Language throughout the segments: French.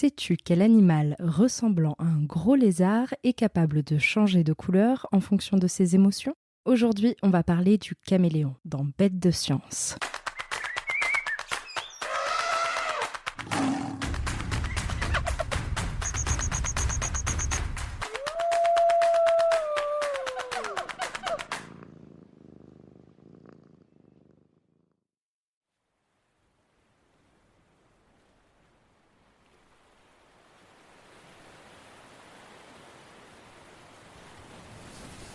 Sais-tu quel animal ressemblant à un gros lézard est capable de changer de couleur en fonction de ses émotions? Aujourd'hui, on va parler du caméléon dans Bête de science.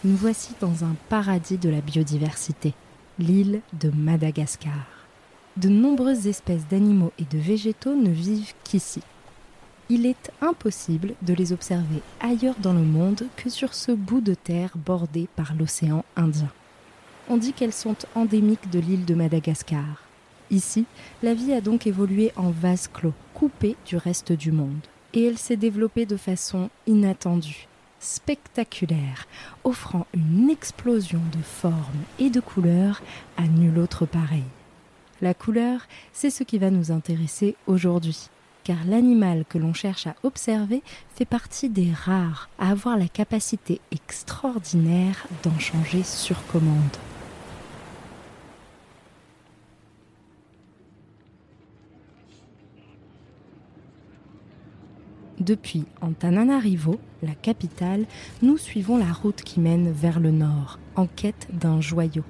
Nous voici dans un paradis de la biodiversité, l'île de Madagascar. De nombreuses espèces d'animaux et de végétaux ne vivent qu'ici. Il est impossible de les observer ailleurs dans le monde que sur ce bout de terre bordé par l'océan Indien. On dit qu'elles sont endémiques de l'île de Madagascar. Ici, la vie a donc évolué en vase clos, coupé du reste du monde. Et elle s'est développée de façon inattendue, spectaculaire, offrant une explosion de formes et de couleurs à nul autre pareil. La couleur, c'est ce qui va nous intéresser aujourd'hui, car l'animal que l'on cherche à observer fait partie des rares à avoir la capacité extraordinaire d'en changer sur commande. Depuis Antananarivo, la capitale, nous suivons la route qui mène vers le nord, en quête d'un joyau,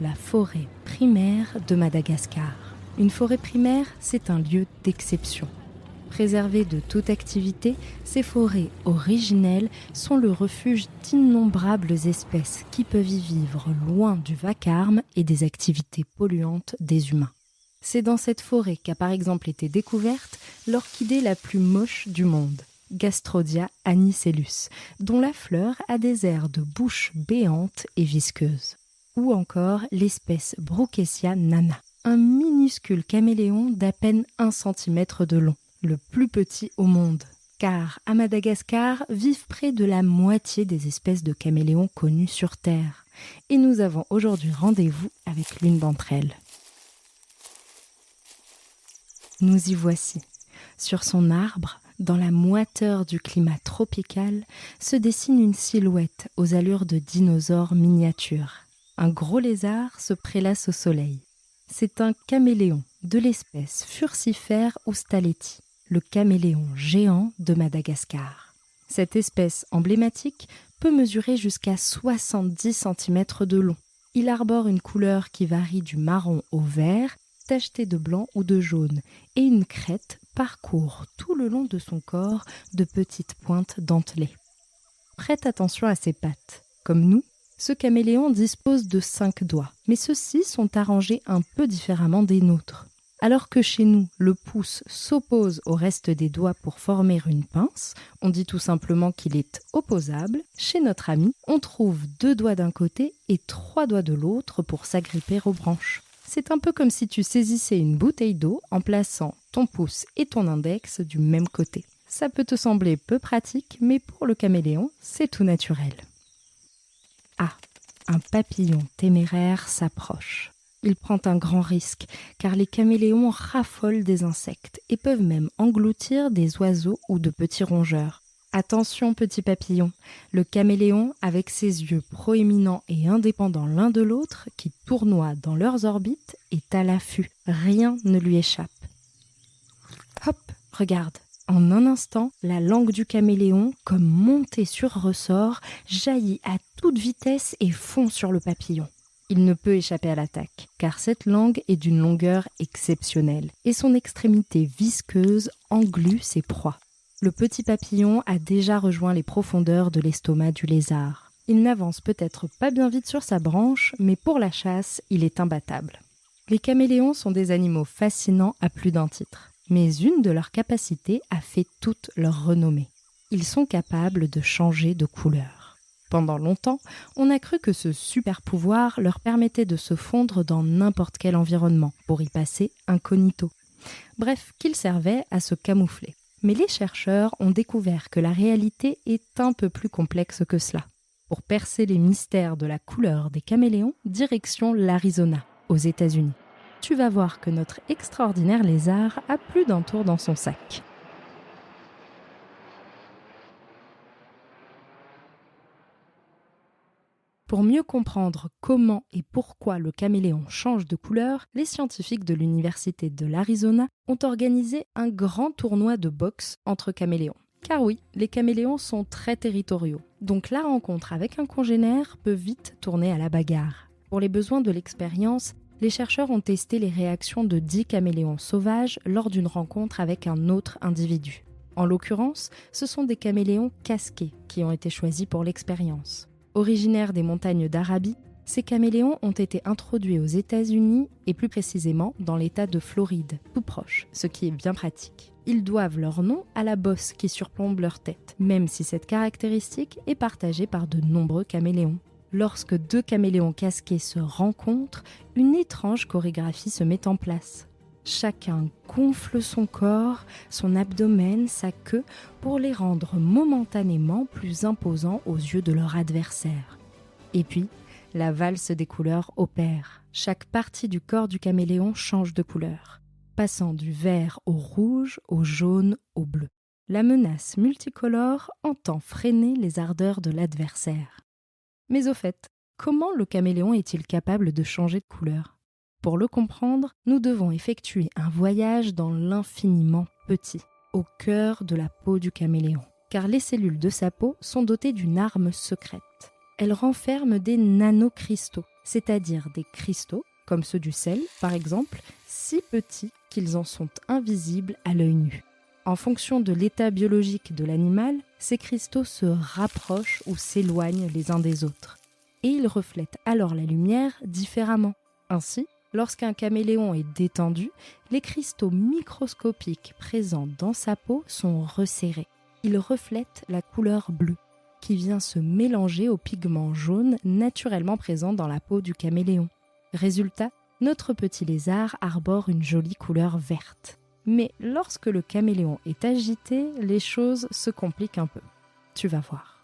la forêt primaire de Madagascar. Une forêt primaire, c'est un lieu d'exception. Préservées de toute activité, ces forêts originelles sont le refuge d'innombrables espèces qui peuvent y vivre loin du vacarme et des activités polluantes des humains. C'est dans cette forêt qu'a par exemple été découverte l'orchidée la plus moche du monde, Gastrodia anicellus, dont la fleur a des airs de bouche béante et visqueuse. Ou encore l'espèce Brookesia nana, un minuscule caméléon d'à peine 1 cm de long, le plus petit au monde. Car à Madagascar vivent près de la moitié des espèces de caméléons connues sur Terre. Et nous avons aujourd'hui rendez-vous avec l'une d'entre elles. Nous y voici. Sur son arbre, dans la moiteur du climat tropical, se dessine une silhouette aux allures de dinosaure miniature. Un gros lézard se prélasse au soleil. C'est un caméléon de l'espèce Furcifera oustaleti, le caméléon géant de Madagascar. Cette espèce emblématique peut mesurer jusqu'à 70 cm de long. Il arbore une couleur qui varie du marron au vert, tacheté de blanc ou de jaune, et une crête parcourt tout le long de son corps de petites pointes dentelées. Prête attention à ses pattes. Comme nous, ce caméléon dispose de 5 doigts, mais ceux-ci sont arrangés un peu différemment des nôtres. Alors que chez nous, le pouce s'oppose au reste des doigts pour former une pince, on dit tout simplement qu'il est opposable, chez notre ami, on trouve 2 doigts d'un côté et 3 doigts de l'autre pour s'agripper aux branches. C'est un peu comme si tu saisissais une bouteille d'eau en plaçant ton pouce et ton index du même côté. Ça peut te sembler peu pratique, mais pour le caméléon, c'est tout naturel. Ah, un papillon téméraire s'approche. Il prend un grand risque, car les caméléons raffolent des insectes et peuvent même engloutir des oiseaux ou de petits rongeurs. Attention petit papillon, le caméléon, avec ses yeux proéminents et indépendants l'un de l'autre, qui tournoient dans leurs orbites, est à l'affût. Rien ne lui échappe. Hop, regarde. En un instant, la langue du caméléon, comme montée sur ressort, jaillit à toute vitesse et fond sur le papillon. Il ne peut échapper à l'attaque, car cette langue est d'une longueur exceptionnelle, et son extrémité visqueuse englue ses proies. Le petit papillon a déjà rejoint les profondeurs de l'estomac du lézard. Il n'avance peut-être pas bien vite sur sa branche, mais pour la chasse, il est imbattable. Les caméléons sont des animaux fascinants à plus d'un titre, mais une de leurs capacités a fait toute leur renommée. Ils sont capables de changer de couleur. Pendant longtemps, on a cru que ce super pouvoir leur permettait de se fondre dans n'importe quel environnement, pour y passer incognito. Bref, qu'ils servaient à se camoufler. Mais les chercheurs ont découvert que la réalité est un peu plus complexe que cela. Pour percer les mystères de la couleur des caméléons, direction l'Arizona, aux États-Unis. Tu vas voir que notre extraordinaire lézard a plus d'un tour dans son sac. Pour mieux comprendre comment et pourquoi le caméléon change de couleur, les scientifiques de l'Université de l'Arizona ont organisé un grand tournoi de boxe entre caméléons. Car oui, les caméléons sont très territoriaux, donc la rencontre avec un congénère peut vite tourner à la bagarre. Pour les besoins de l'expérience, les chercheurs ont testé les réactions de 10 caméléons sauvages lors d'une rencontre avec un autre individu. En l'occurrence, ce sont des caméléons casqués qui ont été choisis pour l'expérience. Originaires des montagnes d'Arabie, ces caméléons ont été introduits aux États-Unis et plus précisément dans l'État de Floride, tout proche, ce qui est bien pratique. Ils doivent leur nom à la bosse qui surplombe leur tête, même si cette caractéristique est partagée par de nombreux caméléons. Lorsque 2 caméléons casqués se rencontrent, une étrange chorégraphie se met en place. Chacun gonfle son corps, son abdomen, sa queue, pour les rendre momentanément plus imposants aux yeux de leur adversaire. Et puis, la valse des couleurs opère. Chaque partie du corps du caméléon change de couleur, passant du vert au rouge, au jaune, au bleu. La menace multicolore entend freiner les ardeurs de l'adversaire. Mais au fait, comment le caméléon est-il capable de changer de couleur ? Pour le comprendre, nous devons effectuer un voyage dans l'infiniment petit, au cœur de la peau du caméléon. Car les cellules de sa peau sont dotées d'une arme secrète. Elles renferment des nanocristaux, c'est-à-dire des cristaux, comme ceux du sel par exemple, si petits qu'ils en sont invisibles à l'œil nu. En fonction de l'état biologique de l'animal, ces cristaux se rapprochent ou s'éloignent les uns des autres. Et ils reflètent alors la lumière différemment. Ainsi, lorsqu'un caméléon est détendu, les cristaux microscopiques présents dans sa peau sont resserrés. Ils reflètent la couleur bleue, qui vient se mélanger au pigment jaune naturellement présent dans la peau du caméléon. Résultat, notre petit lézard arbore une jolie couleur verte. Mais lorsque le caméléon est agité, les choses se compliquent un peu. Tu vas voir.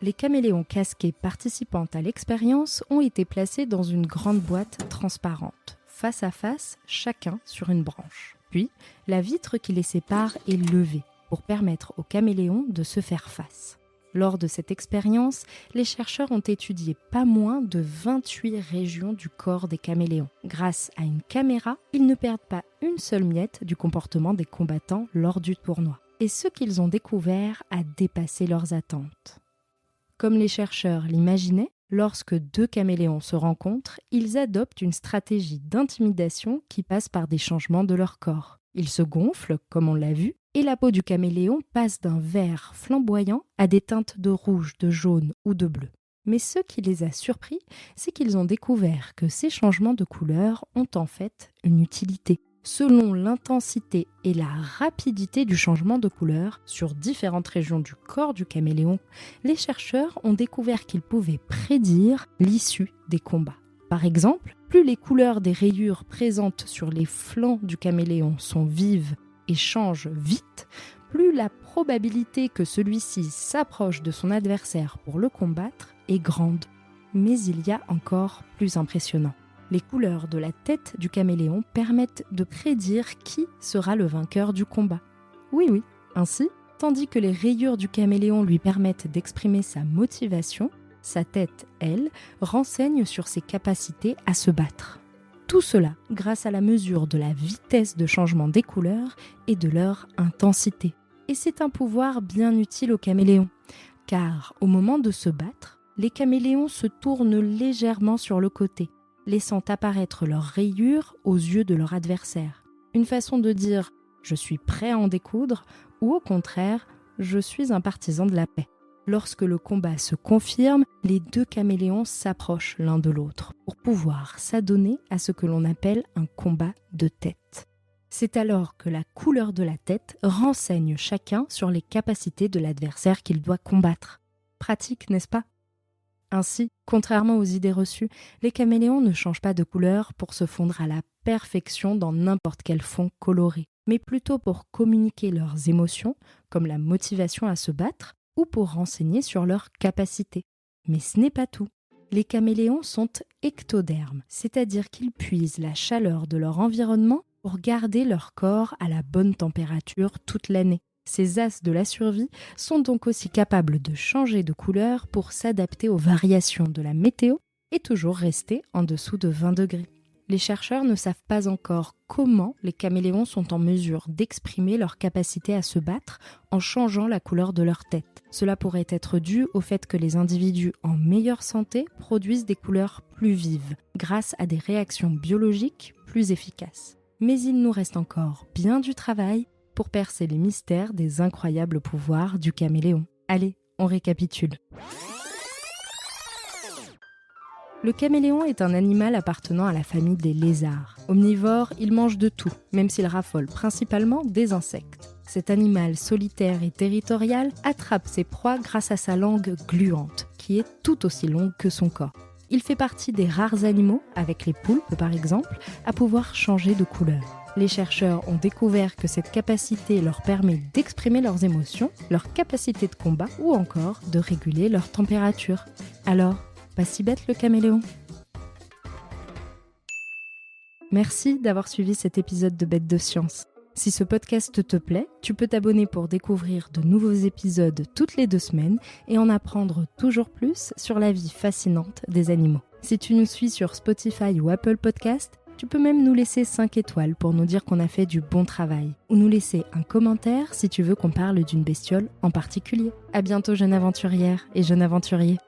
Les caméléons casqués participant à l'expérience ont été placés dans une grande boîte transparente, face à face, chacun sur une branche. Puis, la vitre qui les sépare est levée pour permettre aux caméléons de se faire face. Lors de cette expérience, les chercheurs ont étudié pas moins de 28 régions du corps des caméléons. Grâce à une caméra, ils ne perdent pas une seule miette du comportement des combattants lors du tournoi. Et ce qu'ils ont découvert a dépassé leurs attentes. Comme les chercheurs l'imaginaient, lorsque 2 caméléons se rencontrent, ils adoptent une stratégie d'intimidation qui passe par des changements de leur corps. Ils se gonflent, comme on l'a vu, et la peau du caméléon passe d'un vert flamboyant à des teintes de rouge, de jaune ou de bleu. Mais ce qui les a surpris, c'est qu'ils ont découvert que ces changements de couleur ont en fait une utilité. Selon l'intensité et la rapidité du changement de couleur sur différentes régions du corps du caméléon, les chercheurs ont découvert qu'ils pouvaient prédire l'issue des combats. Par exemple, plus les couleurs des rayures présentes sur les flancs du caméléon sont vives et changent vite, plus la probabilité que celui-ci s'approche de son adversaire pour le combattre est grande. Mais il y a encore plus impressionnant. Les couleurs de la tête du caméléon permettent de prédire qui sera le vainqueur du combat. Oui. Ainsi, tandis que les rayures du caméléon lui permettent d'exprimer sa motivation, sa tête, elle, renseigne sur ses capacités à se battre. Tout cela grâce à la mesure de la vitesse de changement des couleurs et de leur intensité. Et c'est un pouvoir bien utile aux caméléons, car au moment de se battre, les caméléons se tournent légèrement sur le côté, laissant apparaître leurs rayures aux yeux de leur adversaire. Une façon de dire « je suis prêt à en découdre » ou au contraire « je suis un partisan de la paix ». Lorsque le combat se confirme, les 2 caméléons s'approchent l'un de l'autre pour pouvoir s'adonner à ce que l'on appelle un combat de tête. C'est alors que la couleur de la tête renseigne chacun sur les capacités de l'adversaire qu'il doit combattre. Pratique, n'est-ce pas ? Ainsi, contrairement aux idées reçues, les caméléons ne changent pas de couleur pour se fondre à la perfection dans n'importe quel fond coloré, mais plutôt pour communiquer leurs émotions, comme la motivation à se battre, ou pour renseigner sur leurs capacités. Mais ce n'est pas tout. Les caméléons sont ectodermes, c'est-à-dire qu'ils puisent la chaleur de leur environnement pour garder leur corps à la bonne température toute l'année. Ces as de la survie sont donc aussi capables de changer de couleur pour s'adapter aux variations de la météo et toujours rester en dessous de 20 degrés. Les chercheurs ne savent pas encore comment les caméléons sont en mesure d'exprimer leur capacité à se battre en changeant la couleur de leur tête. Cela pourrait être dû au fait que les individus en meilleure santé produisent des couleurs plus vives, grâce à des réactions biologiques plus efficaces. Mais il nous reste encore bien du travail pour percer les mystères des incroyables pouvoirs du caméléon. Allez, on récapitule. Le caméléon est un animal appartenant à la famille des lézards. Omnivore, il mange de tout, même s'il raffole principalement des insectes. Cet animal solitaire et territorial attrape ses proies grâce à sa langue gluante, qui est tout aussi longue que son corps. Il fait partie des rares animaux, avec les poulpes par exemple, à pouvoir changer de couleur. Les chercheurs ont découvert que cette capacité leur permet d'exprimer leurs émotions, leur capacité de combat ou encore de réguler leur température. Alors, pas si bête le caméléon. Merci d'avoir suivi cet épisode de Bête de Science. Si ce podcast te plaît, tu peux t'abonner pour découvrir de nouveaux épisodes toutes les 2 semaines et en apprendre toujours plus sur la vie fascinante des animaux. Si tu nous suis sur Spotify ou Apple Podcast, tu peux même nous laisser 5 étoiles pour nous dire qu'on a fait du bon travail. Ou nous laisser un commentaire si tu veux qu'on parle d'une bestiole en particulier. À bientôt jeune aventurière et jeune aventurier.